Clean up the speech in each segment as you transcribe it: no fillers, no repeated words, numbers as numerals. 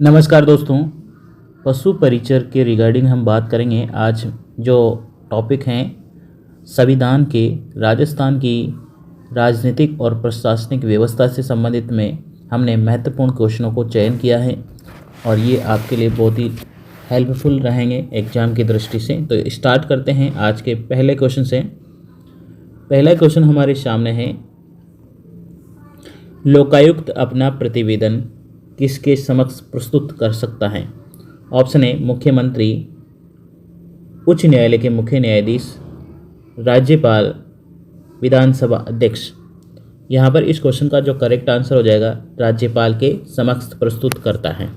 नमस्कार दोस्तों। पशु परिचर के रिगार्डिंग हम बात करेंगे। आज जो टॉपिक हैं संविधान के राजस्थान की राजनीतिक और प्रशासनिक व्यवस्था से संबंधित में हमने महत्वपूर्ण क्वेश्चनों को चयन किया है और ये आपके लिए बहुत ही हेल्पफुल रहेंगे एग्जाम की दृष्टि से। तो स्टार्ट करते हैं आज के पहले क्वेश्चन से। पहला क्वेश्चन हमारे सामने है, लोकायुक्त अपना प्रतिवेदन किसके समक्ष प्रस्तुत कर सकता है? ऑप्शन ए मुख्यमंत्री, उच्च न्यायालय के मुख्य न्यायाधीश, राज्यपाल, विधानसभा अध्यक्ष। यहाँ पर इस क्वेश्चन का जो करेक्ट आंसर हो जाएगा राज्यपाल के समक्ष प्रस्तुत करता है।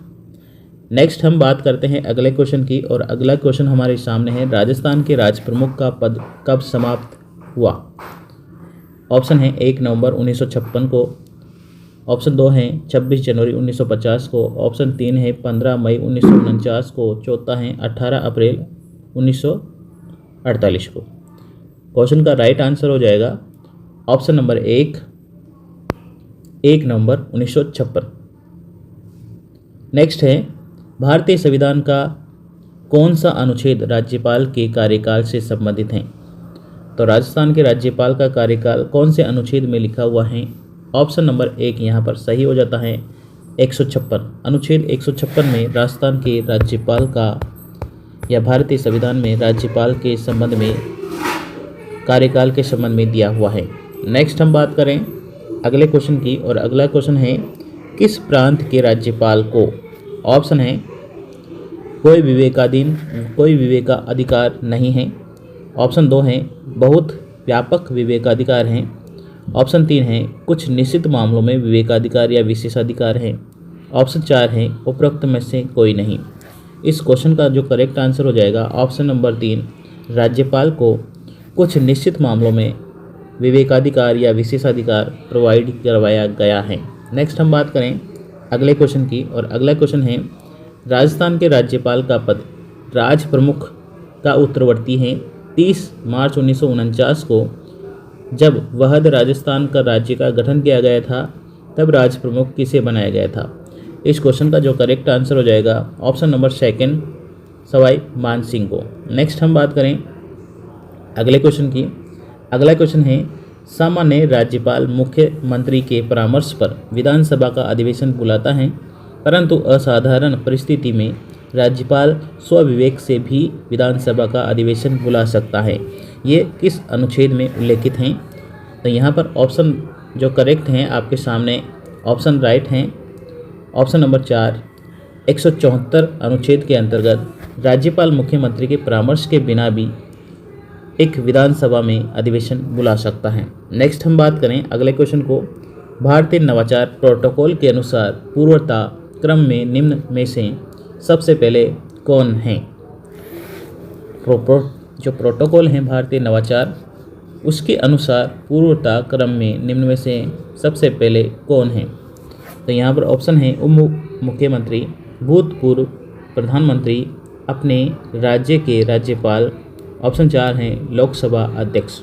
नेक्स्ट हम बात करते हैं अगले क्वेश्चन की और अगला क्वेश्चन हमारे सामने है, राजस्थान के राज प्रमुख का पद कब समाप्त हुआ? ऑप्शन है 1 नवंबर 1956 को, ऑप्शन 2 है 26 जनवरी 1950 को, ऑप्शन 3 है 15 मई 1949 को, चौथा है 18 अप्रैल 1948 को। क्वेश्चन का राइट आंसर हो जाएगा ऑप्शन नंबर 1 नवंबर 1956। नेक्स्ट है, भारतीय संविधान का कौन सा अनुच्छेद राज्यपाल के कार्यकाल से संबंधित है? तो राजस्थान के राज्यपाल का कार्यकाल कौन से अनुच्छेद में लिखा हुआ है? ऑप्शन नंबर 1 यहाँ पर सही हो जाता है 156। अनुच्छेद 156 में राजस्थान के राज्यपाल का या भारतीय संविधान में राज्यपाल के संबंध में कार्यकाल के संबंध में दिया हुआ है। नेक्स्ट हम बात करें अगले क्वेश्चन की और अगला क्वेश्चन है, किस प्रांत के राज्यपाल को? ऑप्शन है कोई विवेकाधिकार नहीं है, ऑप्शन 2 है बहुत व्यापक विवेकाधिकार हैं, ऑप्शन 3 है कुछ निश्चित मामलों में विवेकाधिकार या विशेषाधिकार है, ऑप्शन 4 है उपरोक्त में से कोई नहीं। इस क्वेश्चन का जो करेक्ट आंसर हो जाएगा ऑप्शन नंबर 3, राज्यपाल को कुछ निश्चित मामलों में विवेकाधिकार या विशेषाधिकार प्रोवाइड करवाया गया है। नेक्स्ट हम बात करें अगले क्वेश्चन की और अगला क्वेश्चन है, राजस्थान के राज्यपाल का पद राज प्रमुख का उत्तरवर्ती है। 30 मार्च 1949 को जब वहद राजस्थान का राज्य का गठन किया गया था तब राज प्रमुख किसे बनाया गया था? इस क्वेश्चन का जो करेक्ट आंसर हो जाएगा ऑप्शन नंबर 2 सवाई मान सिंह को। नेक्स्ट हम बात करें अगले क्वेश्चन की। अगला क्वेश्चन है, सामान्य राज्यपाल मुख्यमंत्री के परामर्श पर विधानसभा का अधिवेशन बुलाता है, परंतु असाधारण परिस्थिति में राज्यपाल स्वविवेक से भी विधानसभा का अधिवेशन बुला सकता है। ये किस अनुच्छेद में उल्लेखित हैं? तो यहाँ पर ऑप्शन जो करेक्ट हैं आपके सामने ऑप्शन राइट हैं। ऑप्शन नंबर 4 174 अनुच्छेद के अंतर्गत राज्यपाल मुख्यमंत्री के परामर्श के बिना भी एक विधानसभा में अधिवेशन बुला सकता है। नेक्स्ट हम बात करें अगले क्वेश्चन को, भारतीय नवाचार प्रोटोकॉल के अनुसार पूर्वता क्रम में निम्न में से सबसे पहले कौन हैं? जो प्रोटोकॉल हैं भारतीय नवाचार उसके अनुसार पूर्वता क्रम में निम्न में से सबसे पहले कौन हैं? तो यहाँ पर ऑप्शन है उप मुख्यमंत्री, भूतपूर्व प्रधानमंत्री, अपने राज्य के राज्यपाल, ऑप्शन 4 हैं लोकसभा अध्यक्ष।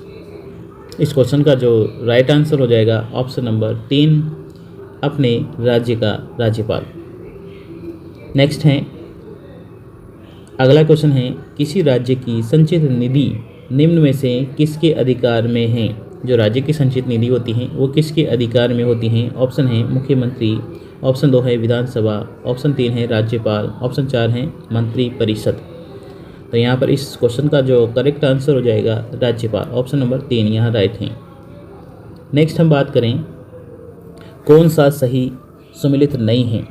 इस क्वेश्चन का जो राइट आंसर हो जाएगा ऑप्शन नंबर 3 अपने राज्य का राज्यपाल। नेक्स्ट है अगला क्वेश्चन है, किसी राज्य की संचित निधि निम्न में से किसके अधिकार में है? जो राज्य की संचित निधि होती हैं वो किसके अधिकार में होती हैं? ऑप्शन है मुख्यमंत्री, ऑप्शन 2 है विधानसभा, ऑप्शन 3 है राज्यपाल, ऑप्शन 4 है मंत्री परिषद। तो यहाँ पर इस क्वेश्चन का जो करेक्ट आंसर हो जाएगा राज्यपाल, ऑप्शन नंबर 3 यहाँ राइट है। नेक्स्ट हम बात करें कौन सा सही सम्मिलित नहीं है?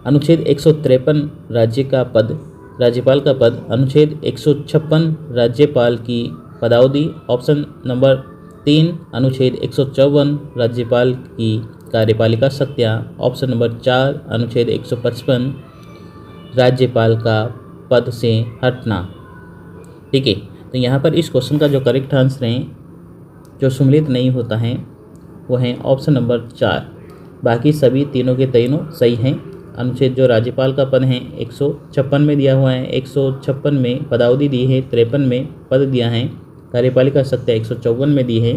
अनुच्छेद 153 राज्यपाल का पद, अनुच्छेद 156 राज्यपाल की पदावधि, ऑप्शन नंबर 3 अनुच्छेद 154 राज्यपाल की कार्यपालिका शक्तियाँ, ऑप्शन नंबर 4 अनुच्छेद 155 राज्यपाल का पद से हटना। ठीक है, तो यहाँ पर इस क्वेश्चन का जो करेक्ट आंसर है जो सम्मिलित नहीं होता है वो है ऑप्शन नंबर 4। बाकी सभी तीनों के तीनों सही हैं। अनुच्छेद जो राज्यपाल का पद है 156 में दिया हुआ है, 156 में पदावधि दी है, 53 में पद दिया है, कार्यपालिका शक्तियाँ 154 में दी है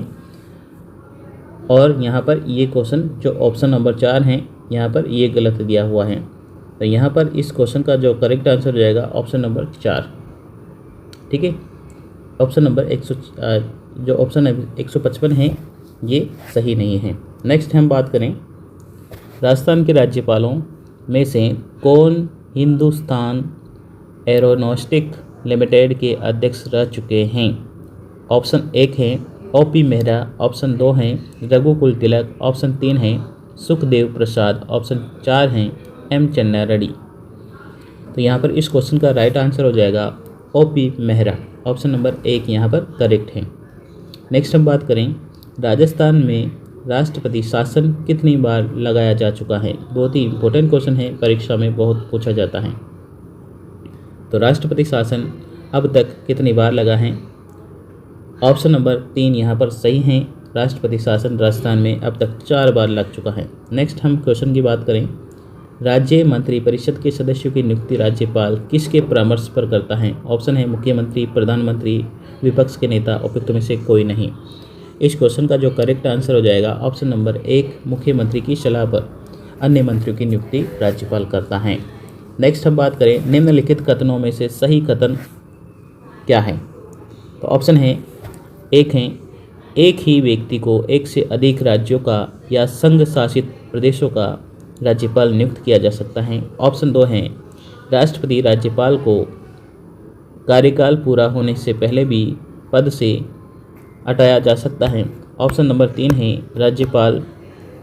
और यहाँ पर ये क्वेश्चन जो ऑप्शन नंबर 4 हैं यहाँ पर ये गलत दिया हुआ है। तो यहाँ पर इस क्वेश्चन का जो करेक्ट आंसर हो जाएगा ऑप्शन नंबर 4। ठीक है, ऑप्शन नंबर जो ऑप्शन 155 है ये सही नहीं है। नेक्स्ट हम बात करें, राजस्थान के राज्यपालों में से कौन हिंदुस्तान एरोनॉस्टिक लिमिटेड के अध्यक्ष रह चुके हैं? ऑप्शन 1 है OP मेहरा, ऑप्शन 2 है रघुकुल तिलक, ऑप्शन 3 है सुखदेव प्रसाद, ऑप्शन 4 है M चन्ना रेड्डी। तो यहाँ पर इस क्वेश्चन का राइट आंसर हो जाएगा OP मेहरा, ऑप्शन नंबर 1 यहाँ पर करेक्ट है। नेक्स्ट हम बात करें, राजस्थान में राष्ट्रपति शासन कितनी बार लगाया जा चुका है? बहुत ही इंपॉर्टेंट क्वेश्चन है, परीक्षा में बहुत पूछा जाता है। तो राष्ट्रपति शासन अब तक कितनी बार लगा है? ऑप्शन नंबर 3 यहाँ पर सही है, राष्ट्रपति शासन राजस्थान में अब तक 4 बार लग चुका है। नेक्स्ट हम क्वेश्चन की बात करें, राज्य मंत्री परिषद के सदस्यों की नियुक्ति राज्यपाल किसके परामर्श पर करता है? ऑप्शन है मुख्यमंत्री, प्रधानमंत्री, विपक्ष के नेता, उपयुक्त में से कोई नहीं। इस क्वेश्चन का जो करेक्ट आंसर हो जाएगा ऑप्शन नंबर 1, मुख्यमंत्री की सलाह पर अन्य मंत्रियों की नियुक्ति राज्यपाल करता है। नेक्स्ट हम बात करें, निम्नलिखित कथनों में से सही कथन क्या है? तो ऑप्शन है 1 है एक ही व्यक्ति को एक से अधिक राज्यों का या संघ शासित प्रदेशों का राज्यपाल नियुक्त किया जा सकता है। ऑप्शन 2 है राष्ट्रपति राज्यपाल को कार्यकाल पूरा होने से पहले भी पद से हटाया जा सकता है। ऑप्शन नंबर 3 है राज्यपाल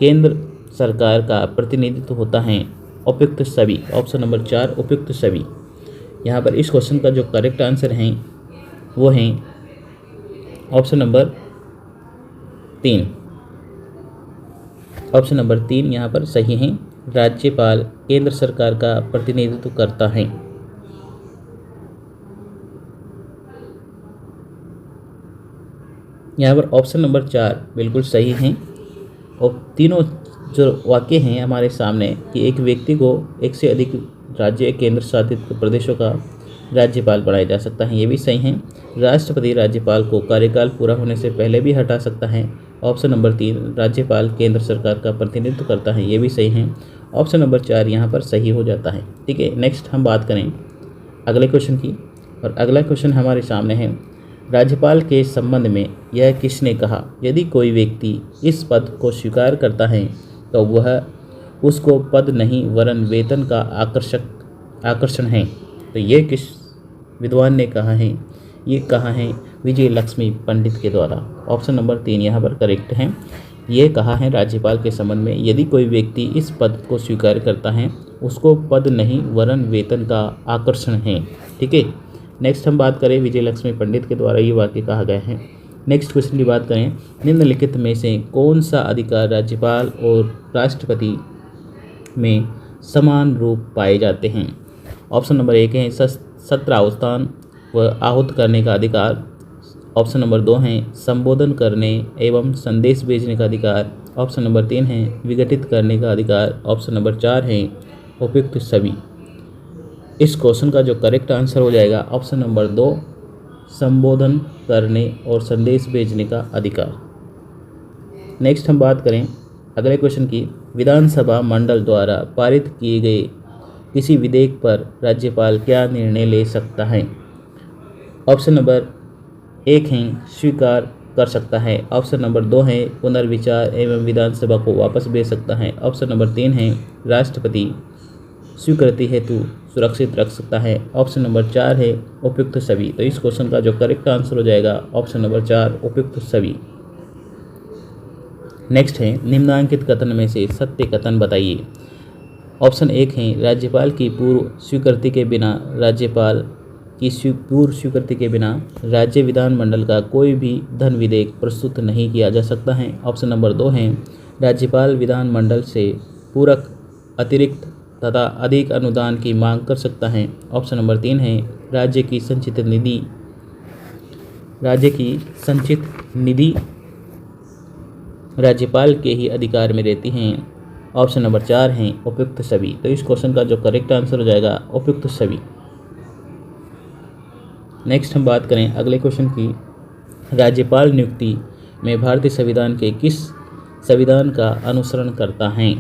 केंद्र सरकार का प्रतिनिधित्व होता है, उपयुक्त सभी। ऑप्शन नंबर 4 उपयुक्त सभी। यहाँ पर इस क्वेश्चन का जो करेक्ट आंसर है वो है ऑप्शन नंबर 3। ऑप्शन नंबर 3 यहाँ पर सही है, राज्यपाल केंद्र सरकार का प्रतिनिधित्व करता है। यहाँ पर ऑप्शन नंबर 4 बिल्कुल सही है। और तीनों जो वाक्य हैं हमारे सामने कि एक व्यक्ति को एक से अधिक राज्य केंद्र शासित प्रदेशों का राज्यपाल बनाया जा सकता है, ये भी सही है। राष्ट्रपति राज्यपाल को कार्यकाल पूरा होने से पहले भी हटा सकता है। ऑप्शन नंबर 3 राज्यपाल केंद्र सरकार का प्रतिनिधित्व करता है, ये भी सही है। ऑप्शन नंबर 4 यहाँ पर सही हो जाता है। ठीक है, नेक्स्ट हम बात करें अगले क्वेश्चन की, और अगला क्वेश्चन हमारे सामने है, राज्यपाल के संबंध में यह किसने कहा? यदि कोई व्यक्ति इस पद को स्वीकार करता है तो वह उसको पद नहीं वरन वेतन का आकर्षण है। तो ये किस विद्वान ने कहा है? ये कहा है विजय लक्ष्मी पंडित के द्वारा। ऑप्शन नंबर 3 यहाँ पर करेक्ट है। ये कहा है राज्यपाल के संबंध में यदि कोई व्यक्ति इस पद को स्वीकार करता है उसको पद नहीं वरन वेतन का आकर्षण है। ठीक है, नेक्स्ट हम बात करें, विजय लक्ष्मी पंडित के द्वारा ये वाक्य कहा गया है। नेक्स्ट क्वेश्चन की बात करें, निम्नलिखित में से कौन सा अधिकार राज्यपाल और राष्ट्रपति में समान रूप पाए जाते हैं? ऑप्शन नंबर 1 है सत्र अवस्थान व आहूत करने का अधिकार। ऑप्शन नंबर 2 है संबोधन करने एवं संदेश भेजने का अधिकार। ऑप्शन नंबर 3 है विघटित करने का अधिकार। ऑप्शन नंबर 4 है उपयुक्त सभी। इस क्वेश्चन का जो करेक्ट आंसर हो जाएगा ऑप्शन नंबर 2 संबोधन करने और संदेश भेजने का अधिकार। नेक्स्ट हम बात करें अगले क्वेश्चन की, विधानसभा मंडल द्वारा पारित किए गए किसी विधेयक पर राज्यपाल क्या निर्णय ले सकता है? ऑप्शन नंबर 1 है स्वीकार कर सकता है। ऑप्शन नंबर 2 है पुनर्विचार एवं विधानसभा को वापस भेज सकता है। ऑप्शन नंबर 3 है राष्ट्रपति स्वीकृति हेतु सुरक्षित रख सकता है। ऑप्शन नंबर 4 है उपयुक्त सभी। तो इस क्वेश्चन का जो करेक्ट आंसर हो जाएगा ऑप्शन नंबर 4 उपयुक्त सभी। नेक्स्ट है निम्नांकित कथन में से सत्य कथन बताइए। ऑप्शन 1 है राज्यपाल की पूर्व स्वीकृति के बिना राज्य विधानमंडल का कोई भी धन विधेयक प्रस्तुत नहीं किया जा सकता है। ऑप्शन नंबर 2 है राज्यपाल विधानमंडल से पूरक अतिरिक्त तथा अधिक अनुदान की मांग कर सकता है। ऑप्शन नंबर 3 है राज्य की संचित निधि राज्यपाल के ही अधिकार में रहती हैं। ऑप्शन नंबर 4 है उपयुक्त सभी। तो इस क्वेश्चन का जो करेक्ट आंसर हो जाएगा उपयुक्त सभी। नेक्स्ट हम बात करें अगले क्वेश्चन की, राज्यपाल नियुक्ति में भारतीय संविधान के किस संविधान का अनुसरण करता है?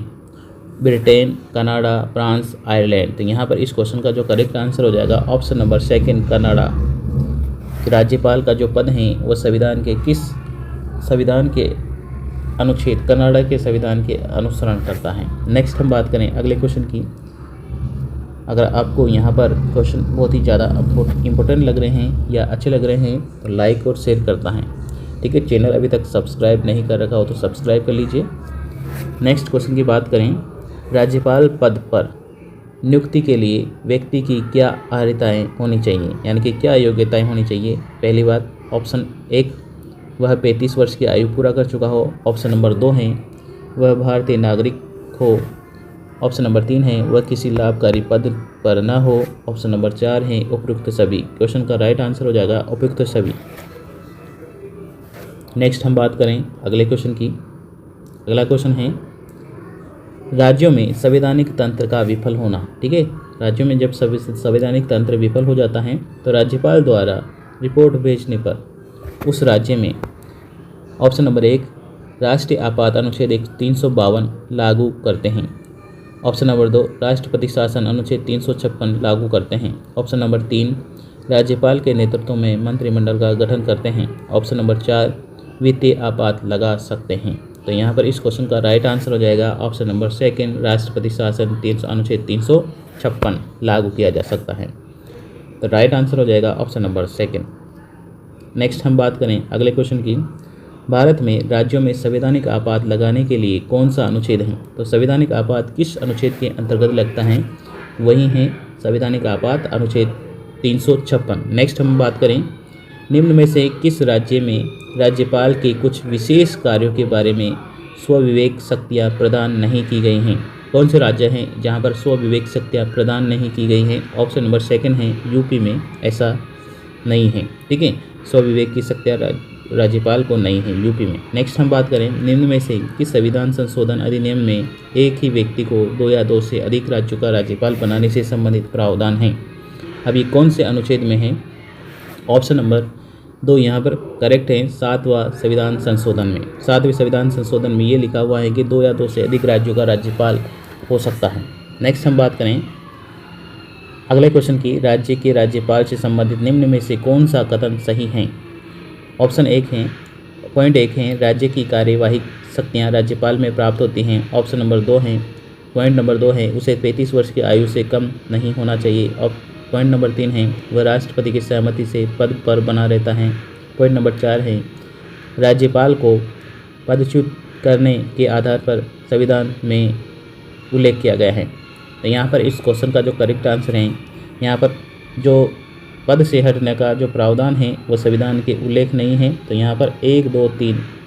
Britain, Canada, France, Ireland. तो यहाँ पर इस क्वेश्चन का जो करेक्ट आंसर हो जाएगा ऑप्शन नंबर सेकंड, कनाडा। राज्यपाल का जो पद है वो संविधान के अनुच्छेद, कनाडा के संविधान के अनुसरण करता है। नेक्स्ट हम बात करें अगले क्वेश्चन की। अगर आपको यहाँ पर क्वेश्चन बहुत ही ज़्यादा इंपॉर्टेंट लग रहे हैं या अच्छे लग रहे हैं तो लाइक और शेयर करता है, ठीक है। चैनल अभी तक सब्सक्राइब नहीं कर रखा हो तो सब्सक्राइब कर लीजिए। नेक्स्ट क्वेश्चन की बात करें, राज्यपाल पद पर नियुक्ति के लिए व्यक्ति की क्या अर्हताएँ होनी चाहिए, यानी कि क्या योग्यताएँ होनी चाहिए। पहली बात, ऑप्शन 1, वह 35 वर्ष की आयु पूरा कर चुका हो। ऑप्शन नंबर 2 है वह भारतीय नागरिक हो। ऑप्शन नंबर 3 है वह किसी लाभकारी पद पर न हो। ऑप्शन नंबर 4 है उपयुक्त सभी। क्वेश्चन का राइट आंसर हो जाएगा उपयुक्त सभी। नेक्स्ट हम बात करें अगले क्वेश्चन की। अगला क्वेश्चन है, राज्यों में संवैधानिक तंत्र का विफल होना, ठीक है। राज्यों में जब संवैधानिक तंत्र विफल हो जाता है तो राज्यपाल द्वारा रिपोर्ट भेजने पर उस राज्य में ऑप्शन नंबर 1, राष्ट्रीय आपात अनुच्छेद 352 लागू करते हैं। ऑप्शन नंबर 2, राष्ट्रपति शासन अनुच्छेद 356 लागू करते हैं। ऑप्शन नंबर 3, राज्यपाल के नेतृत्व में मंत्रिमंडल का गठन करते हैं। ऑप्शन नंबर 4, वित्तीय आपात लगा सकते हैं। तो यहाँ पर इस क्वेश्चन का राइट आंसर हो जाएगा ऑप्शन नंबर सेकंड, राष्ट्रपति शासन अनुच्छेद 356 लागू किया जा सकता है। तो राइट आंसर हो जाएगा ऑप्शन नंबर सेकंड। नेक्स्ट हम बात करें अगले क्वेश्चन की। भारत में राज्यों में संवैधानिक आपात लगाने के लिए कौन सा अनुच्छेद है। तो संवैधानिक आपात किस अनुच्छेद के अंतर्गत लगता है, वही है संवैधानिक आपात अनुच्छेद 356। नेक्स्ट हम बात करें, निम्न में से किस राज्य में राज्यपाल के कुछ विशेष कार्यों के बारे में स्वविवेक शक्तियाँ प्रदान नहीं की गई हैं। कौन से राज्य हैं जहाँ पर स्वविवेक शक्तियाँ प्रदान नहीं की गई हैं। ऑप्शन नंबर सेकंड है यूपी में ऐसा नहीं है, ठीक है। स्वविवेक की शक्तियाँ राज्यपाल को नहीं है यूपी में। नेक्स्ट हम बात करें, निम्न में से किस संविधान संशोधन अधिनियम में एक ही व्यक्ति को 2 या 2 से अधिक राज्यों का राज्यपाल बनाने से संबंधित प्रावधान है। अब ये कौन से अनुच्छेद में है। ऑप्शन नंबर 2 यहाँ पर करेक्ट है, 7वां संविधान संशोधन में। 7वें संविधान संशोधन में ये लिखा हुआ है कि 2 या 2 से अधिक राज्यों का राज्यपाल हो सकता है। नेक्स्ट हम बात करें अगले क्वेश्चन की, राज्य के राज्यपाल से संबंधित निम्न में से कौन सा कथन सही है। ऑप्शन 1 है पॉइंट 1 है राज्य की कार्यवाही शक्तियाँ राज्यपाल में प्राप्त होती हैं। ऑप्शन नंबर 2 है पॉइंट नंबर 2 है उसे 35 वर्ष की आयु से कम नहीं होना चाहिए। और पॉइंट नंबर 3 है वह राष्ट्रपति की सहमति से पद पर बना रहता है। पॉइंट नंबर 4 है राज्यपाल को पदच्युत करने के आधार पर संविधान में उल्लेख किया गया है। तो यहाँ पर इस क्वेश्चन का जो करेक्ट आंसर है, यहाँ पर जो पद से हटने का जो प्रावधान है वो संविधान के उल्लेख नहीं है। तो यहाँ पर 1, 2,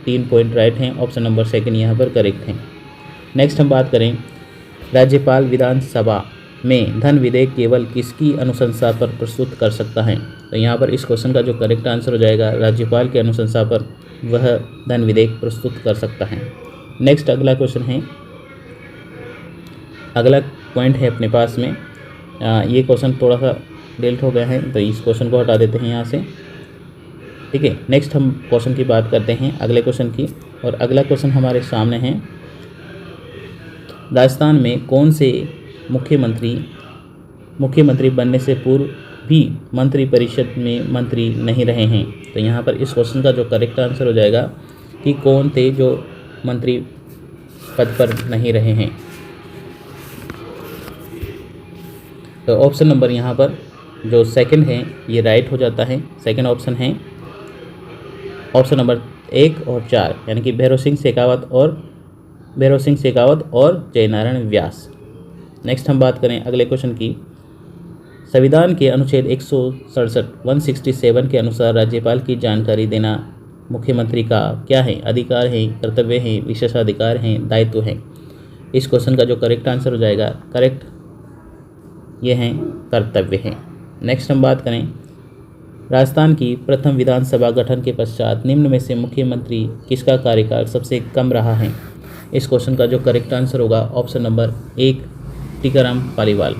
3 पॉइंट राइट हैं। ऑप्शन नंबर सेकंड यहाँ पर करेक्ट है। नेक्स्ट हम बात करें, राज्यपाल विधानसभा में धन विधेयक केवल किसकी अनुशंसा पर प्रस्तुत कर सकता है। तो यहाँ पर इस क्वेश्चन का जो करेक्ट आंसर हो जाएगा, राज्यपाल की अनुशंसा पर वह धन विधेयक प्रस्तुत कर सकता है। नेक्स्ट अगला क्वेश्चन है, अगला पॉइंट है अपने पास में, ये क्वेश्चन थोड़ा सा डिलीट हो गया है तो इस क्वेश्चन को हटा देते हैं यहाँ से, ठीक है। नेक्स्ट हम क्वेश्चन की बात करते हैं अगले क्वेश्चन की, और अगला क्वेश्चन हमारे सामने है, राजस्थान में कौन से मुख्यमंत्री बनने से पूर्व भी मंत्रिपरिषद में मंत्री नहीं रहे हैं। तो यहाँ पर इस क्वेश्चन का जो करेक्ट आंसर हो जाएगा कि कौन थे जो मंत्री पद पर नहीं रहे हैं। तो ऑप्शन नंबर यहाँ पर जो सेकंड है ये राइट हो जाता है। सेकंड ऑप्शन है ऑप्शन नंबर 1 और 4, यानी कि भैरव सिंह शेखावत और जयनारायण व्यास। नेक्स्ट हम बात करें अगले क्वेश्चन की, संविधान के अनुच्छेद 167 के अनुसार राज्यपाल की जानकारी देना मुख्यमंत्री का क्या है, अधिकार है, कर्तव्य है, विशेषाधिकार है, दायित्व है। इस क्वेश्चन का जो करेक्ट आंसर हो जाएगा, करेक्ट ये है कर्तव्य है। नेक्स्ट हम बात करें, राजस्थान की प्रथम विधानसभा गठन के पश्चात निम्न में से मुख्यमंत्री किसका कार्यकाल सबसे कम रहा है। इस क्वेश्चन का जो करेक्ट आंसर होगा option number 1 Tikaram Paliwal.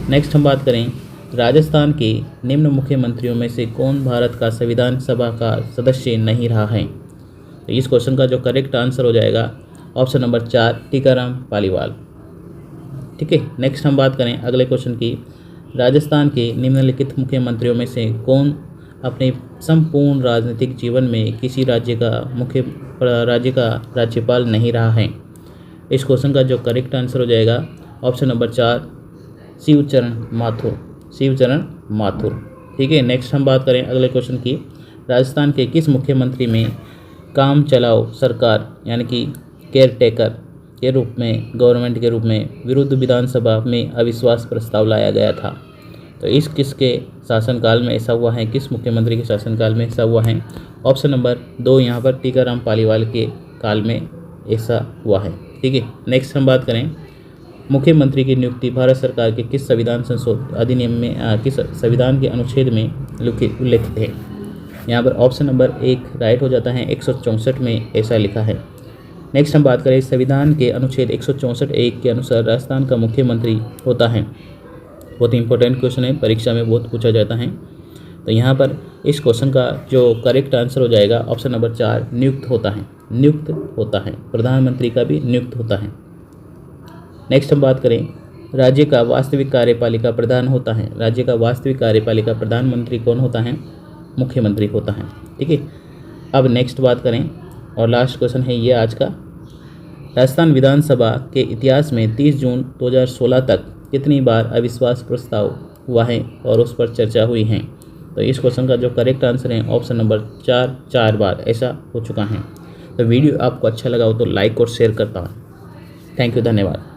Next हम बात करें, राजस्थान के निम्न मुख्यमंत्रियों में से कौन भारत का संविधान सभा का सदस्य नहीं रहा है। तो इस क्वेश्चन का जो करेक्ट आंसर हो जाएगा ऑप्शन नंबर 4 टीकाराम पालीवाल। ठीक है, नेक्स्ट हम बात करें अगले क्वेश्चन की। राजस्थान के निम्नलिखित मुख्यमंत्रियों में से कौन अपने संपूर्ण राजनीतिक जीवन में किसी राज्य का राज्यपाल नहीं रहा है? इस क्वेश्चन का जो करेक्ट आंसर हो जाएगा ऑप्शन नंबर 4 शिवचरण माथुर। ठीक है, नेक्स्ट हम बात करें अगले क्वेश्चन की। राजस्थान के किस मुख्यमंत्री में काम चलाओ सरकार यानी कि केयर टेकर के रूप में, गवर्नमेंट के रूप में विरुद्ध विधानसभा में अविश्वास प्रस्ताव लाया गया था? तो इस किसके शासनकाल में ऐसा हुआ है, किस मुख्यमंत्री के शासनकाल में ऐसा हुआ है? ऑप्शन नंबर 2 यहाँ पर टीकाराम पालीवाल के काल में ऐसा हुआ है। ठीक है, नेक्स्ट हम बात करें मुख्यमंत्री की नियुक्ति भारत सरकार के किस संविधान अधिनियम में किस संविधान के अनुच्छेद में उल्लिखित है? यहाँ पर ऑप्शन नंबर 1 राइट हो जाता है, 164 में ऐसा लिखा है। नेक्स्ट हम बात करें संविधान के अनुच्छेद 164(1) के अनुसार राजस्थान का मुख्यमंत्री होता है। बहुत इंपॉर्टेंट क्वेश्चन है, परीक्षा में बहुत पूछा जाता है। तो यहाँ पर इस क्वेश्चन का जो करेक्ट आंसर हो जाएगा ऑप्शन नंबर 4 नियुक्त होता है। प्रधानमंत्री का भी नियुक्त होता है। नेक्स्ट हम बात करें राज्य का वास्तविक कार्यपालिका प्रधान होता है। राज्य का वास्तविक कार्यपालिका प्रधानमंत्री कौन होता है? मुख्यमंत्री होता है। ठीक है, अब नेक्स्ट बात करें और लास्ट क्वेश्चन है ये आज का। राजस्थान विधानसभा के इतिहास में 30 जून 2016 तक कितनी बार अविश्वास प्रस्ताव हुआ है और उस पर चर्चा हुई है? तो इस क्वेश्चन का जो करेक्ट आंसर है ऑप्शन नंबर 4 बार ऐसा हो चुका है। तो वीडियो आपको अच्छा लगा हो तो लाइक और शेयर करता हूँ। थैंक यू, धन्यवाद।